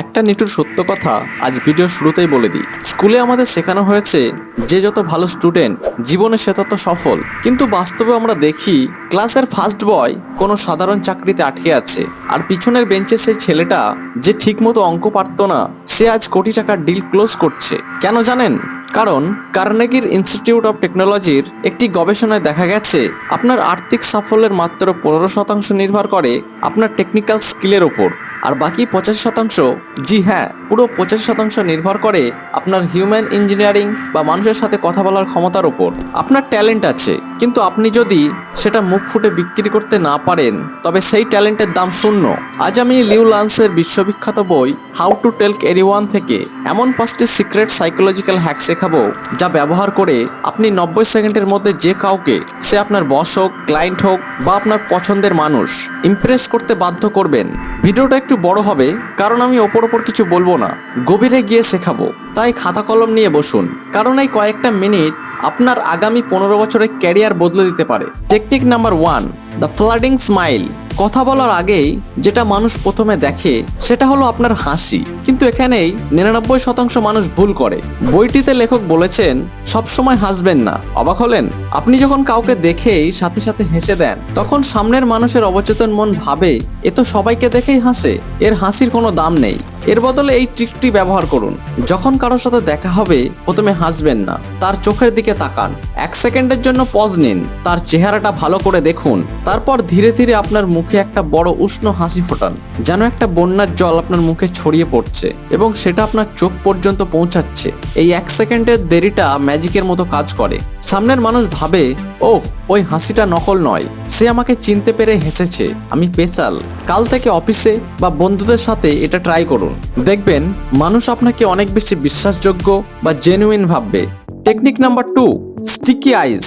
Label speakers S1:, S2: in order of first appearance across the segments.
S1: একটা নিটুর সত্য কথা আজ ভিডিও শুরুতেই বলে দিই। স্কুলে আমাদের শেখানো হয়েছে যে যত ভালো স্টুডেন্ট জীবনে সে তত সফল, কিন্তু বাস্তবে আমরা দেখি ক্লাসের ফার্স্ট বয় কোনো সাধারণ চাকরিতে আটকে আছে, আর পিছনের বেঞ্চে সেই ছেলেটা যে ঠিকমতো অঙ্ক পারত না সে আজ কোটি টাকার ডিল ক্লোজ করছে। কেন জানেন? কারণ কার্নেগির ইনস্টিটিউট অফ টেকনোলজির একটি গবেষণায় দেখা গেছে আপনার আর্থিক সাফল্যের মাত্র 15% নির্ভর করে আপনার টেকনিক্যাল স্কিলের ওপর, আর বাকি 85%, জি হ্যাঁ, পুরো 85% নির্ভর করে আপনার হিউম্যান ইঞ্জিনিয়ারিং বা মানুষের সাথে কথা বলার ক্ষমতার ওপর। আপনার ট্যালেন্ট আছে, কিন্তু আপনি যদি সেটা মুখ ফুটে বিক্রি করতে না পারেন তবে সেই ট্যালেন্টের দাম শূন্য। আজ আমি লিউ লান্সের বিশ্ববিখ্যাত বই হাউ টু টেল এনিওয়ান থেকে এমন 5টি সিক্রেট সাইকোলজিক্যাল হ্যাক শেখাবো যা ব্যবহার করে আপনি 90 সেকেন্ডের মধ্যে যে কাউকে, সে আপনার বস হোক, ক্লায়েন্ট হোক বা আপনার পছন্দের মানুষ, ইমপ্রেস করতে বাধ্য করবেন। ভিডিওটা একটু বড় হবে কারণ আমি ওপর কিছু বলবো না, গভীরে গিয়ে শেখাবো। তাই খাতা কলম নিয়ে বসুন, কারণ এই কয়েকটা মিনিট আপনার আগামী 15 বছরের ক্যারিয়ার বদলে দিতে পারে। Technique number 1, the flooding smile. কথা বলার আগেই যেটা মানুষ প্রথমে দেখে সেটা হলো আপনার হাসি, কিন্তু এখানেই 99% মানুষ ভুল করে। বইটিতে লেখক বলেছেন সবসময় হাসবেন না। অবাক হলেন? আপনি যখন কাউকে দেখেই সাথে সাথে হেসে দেন তখন সামনের মানুষের অবচেতন মন ভাবে এ তো সবাইকে দেখেই হাসে, এর হাসির কোনো দাম নেই। এর বদলে এই ট্রিকটি ব্যবহার করুন। যখন কারোর সাথে দেখা হবে প্রথমে হাসবেন না, তার চোখের দিকে তাকান, 1 সেকেন্ডের জন্য পজ নিন, তার চেহারাটা ভালো করে দেখুন, তারপর ধীরে ধীরে আপনার মুখে একটা বড় উষ্ণ হাসি ফোটান, যেন একটা বন্যার জল আপনার মুখে ছড়িয়ে পড়ছে এবং সেটা আপনার চোখ পর্যন্ত পৌঁছাচ্ছে। এই 1 সেকেন্ডের দেরিটা ম্যাজিকের মতো কাজ করে। সামনের মানুষ ভাবে, ওহ, ওই হাসিটা নকল নয়, সে আমাকে চিনতে পেরে হেসেছে, আমি স্পেশাল। কাল থেকে অফিসে বা বন্ধুদের সাথে এটা ট্রাই করুন, দেখবেন মানুষ আপনাকে অনেক বেশি বিশ্বাসযোগ্য বা জেনুইন ভাববে। টেকনিক নাম্বার 2, স্টিকি আইজ।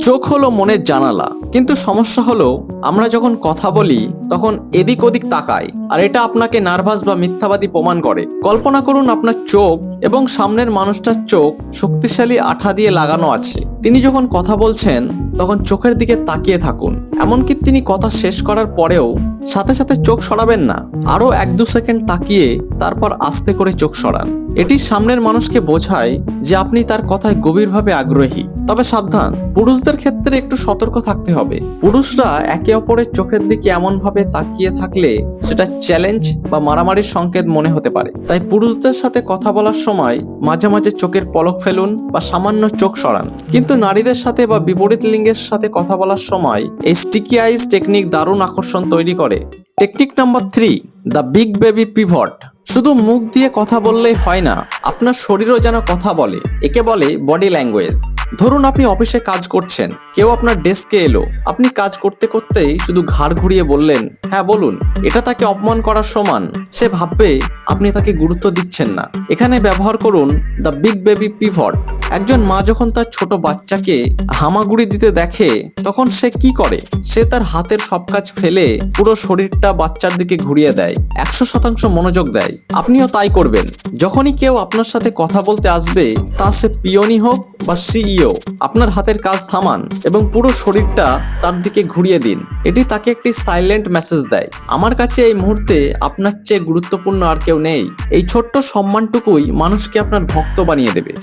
S1: চোখ হলো মনের জানালা, কিন্তু সমস্যা হলো আমরা যখন কথা বলি তখন এদিক ওদিক তাকাই, আর এটা আপনাকে নার্ভাস বা মিথ্যাবাদী প্রমাণ করে। কল্পনা করুন আপনার চোখ এবং সামনের মানুষটার চোখ শক্তিশালী আঠা দিয়ে লাগানো আছে। তিনি যখন কথা বলছেন তখন চোখের দিকে তাকিয়ে থাকুন, এমনকি তিনি কথা শেষ করার পরেও সাথে সাথে চোখ সরাবেন না, আরো 1-2 সেকেন্ড তাকিয়ে তারপর আস্তে করে চোখ সরান। এটি সামনের মানুষকে বোঝায় যে আপনি তার কথায় গভীরভাবে আগ্রহী। তবে সাবধান, পুরুষদের ক্ষেত্রে একটু সতর্ক থাকতে হবে। পুরুষরা একে অপরের চোখের দিকে এমন ভাবে তাকিয়ে থাকলে সেটা চ্যালেঞ্জ বা মারামারির সংকেত মনে হতে পারে। তাই পুরুষদের সাথে কথা বলার সময় মাঝে মাঝে চোখের পলক ফেলুন বা সামান্য চোখ সরান। কিন্তু নারীদের সাথে বা বিপরীত লিঙ্গের সাথে কথা বলার সময় এই স্টিকি আইজ টেকনিক দারুণ আকর্ষণ তৈরি করে। Technique number 3, the big baby pivot. শুধু মুখ দিয়ে কথা বললেই হয় না, আপনার শরীরও যেন কথা বলে। একে বলে বডি ল্যাঙ্গুয়েজ। ধরুন আপনি অফিসে কাজ করছেন, কেউ আপনার ডেস্কে এলো, আপনি কাজ করতে করতেই শুধু ঘাড় ঘুরিয়ে বললেন হ্যাঁ বলুন, এটা তাকে অপমান করার সমান। সে ভাববে আপনি তাকে গুরুত্ব দিচ্ছেন না। এখানে ব্যবহার করুন দ্য বিগ বেবি পিভট। একজন মা যখন তার ছোট বাচ্চাকে হামাগুড়ি দিতে দেখে তখন সে কি করে? সে তার হাতের সব কাজ ফেলে পুরো শরীরটা বাচ্চার দিকে ঘুরিয়ে দেয়, 100% মনোযোগ দেয়। আপনিও তাই করবেন। যখনই কেউ আপনার সাথে কথা বলতে আসবে, তা সে পিওনি হোক বা সিইও, আপনার হাতের কাজ থামান এবং পুরো শরীরটা তার দিকে ঘুরিয়ে দিন। এটি তাকে একটি সাইলেন্ট মেসেজ দেয়, আমার কাছে এই মুহূর্তে আপনার চেয়ে গুরুত্বপূর্ণ আর কেউ নেই। এই ছোট্ট সম্মানটুকুই মানুষকে আপনার ভক্ত বানিয়ে দেবে।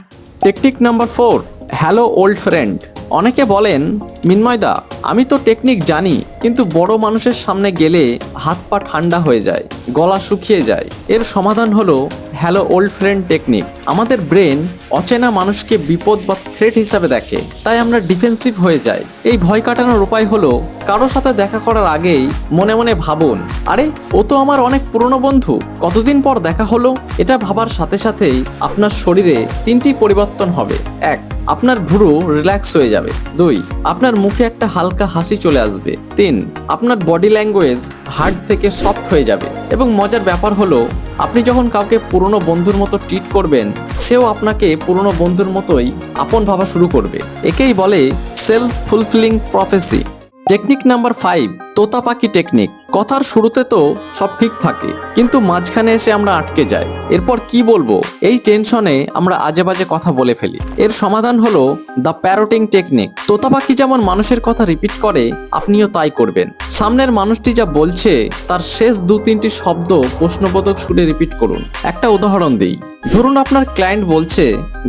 S1: Technique number 4, hello old friend. অনেকে বলেন মিন্ময়দা, আমি তো টেকনিক জানি, কিন্তু বড় মানুষের সামনে গেলে হাত পা ঠান্ডা হয়ে যায়, গলা শুকিয়ে যায়। এর সমাধান হলো হ্যালো ওল্ড ফ্রেন্ড টেকনিক। আমাদের ব্রেন অচেনা মানুষকে বিপদ বা থ্রেট হিসাবে দেখে, তাই আমরা ডিফেন্সিভ হয়ে যাই। এই ভয় কাটানোর উপায় হলো কারো সাথে দেখা করার আগেই মনে মনে ভাবুন, আরে ও তো আমার অনেক পুরনো বন্ধু, কতদিন পর দেখা হলো। এটা ভাবার সাথে সাথেই আপনার শরীরে 3টি পরিবর্তন হবে। 1, আপনার ভুরু রিল্যাক্স হয়ে যাবে। 2, আপনার মুখে একটা হালকা হাসি চলে আসবে। 3, আপনার বডি ল্যাঙ্গুয়েজ হার্ট থেকে সফট হয়ে যাবে। এবং মজার ব্যাপার হলো আপনি যখন কাউকে পুরনো বন্ধুর মতো ট্রিট করবেন, সেও আপনাকে পুরনো বন্ধুর মতোই আপন ভাবা শুরু করবে। একেই বলে সেলফ ফুলফিলিং প্রফেসি। টেকনিক নাম্বার 5, তোতা পাখি টেকনিক। কথার শুরুতে তো সব ঠিক থাকে, কিন্তু মাঝখানে এসে আমরা আটকে যাই। এরপর কি বলবো এই টেনশনে আমরা আজে বাজে কথা বলে ফেলি। এর সমাধান হলো দ্য প্যারোটিং টেকনিক। তোতা পাখি যেমন মানুষের কথা রিপিট করে, আপনিও তাই করবেন। সামনের মানুষটি যা বলছে তার শেষ 2-3টি শব্দ প্রশ্নবোধক সুরে রিপিট করুন। একটা উদাহরণ দিই, ধরুন আপনার ক্লায়েন্ট বলছে,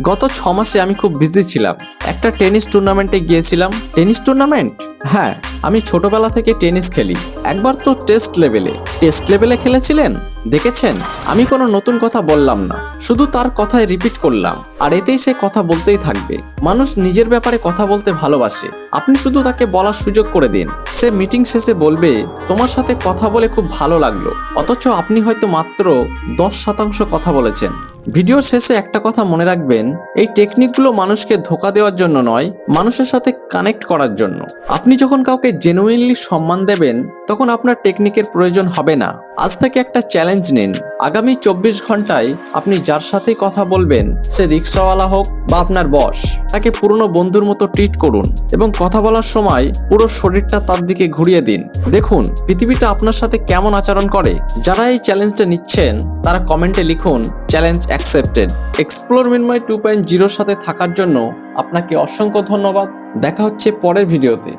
S1: গত 6 মাসে আমি খুব বিজি ছিলাম, একটা টেনিস টুর্নামেন্টে গিয়েছিলাম। Tennis tournament? হ্যাঁ, আমি ছোটবেলা থেকে টেনিস খেলি। একবার তো টেস্ট লেভেলে খেলেছিলেন? দেখেছেন, আমি কোনো নতুন কথা বললাম না, শুধু তার কথায় রিপিট করলাম, আর এতেই সে কথা বলতেই থাকবে। মানুষ নিজের ব্যাপারে কথা বলতে ভালোবাসে, আপনি শুধু তাকে বলার সুযোগ করে দিন। সে মিটিং শেষে বলবে, তোমার সাথে কথা বলে খুব ভালো লাগলো, অথচ আপনি হয়তো মাত্র 10% কথা বলেছেন। ভিডিও শেষে একটা কথা মনে রাখবেন, এই টেকনিকগুলো মানুষকে ধোঁকা দেওয়ার জন্য নয়, মানুষের সাথে কানেক্ট করার জন্য। আপনি যখন কাউকে জেনুইনলি সম্মান দেবেন, তখন আপনার টেকনিকের প্রয়োজন হবে না। আজ থেকে একটা চ্যালেঞ্জ নিন, আগামী 24 ঘন্টায় আপনি যার সাথেই কথা বলবেন, সে রিক্সাওয়ালা হোক বা আপনার বস, তাকে পুরনো বন্ধুর মতো ট্রিট করুন এবং কথা বলার সময় পুরো শরীরটা তার দিকে ঘুরিয়ে দিন। দেখুন পৃথিবীটা আপনার সাথে কেমন আচরণ করে। যারা এই চ্যালেঞ্জটা নিচ্ছেন তারা কমেন্টে লিখুন, চ্যালেঞ্জ অ্যাকসেপ্টেড। এক্সপ্লোর মিনময় 2.0 সাথে থাকার জন্য আপনাকে অসংখ্য ধন্যবাদ। দেখা হচ্ছে পরের ভিডিওতে।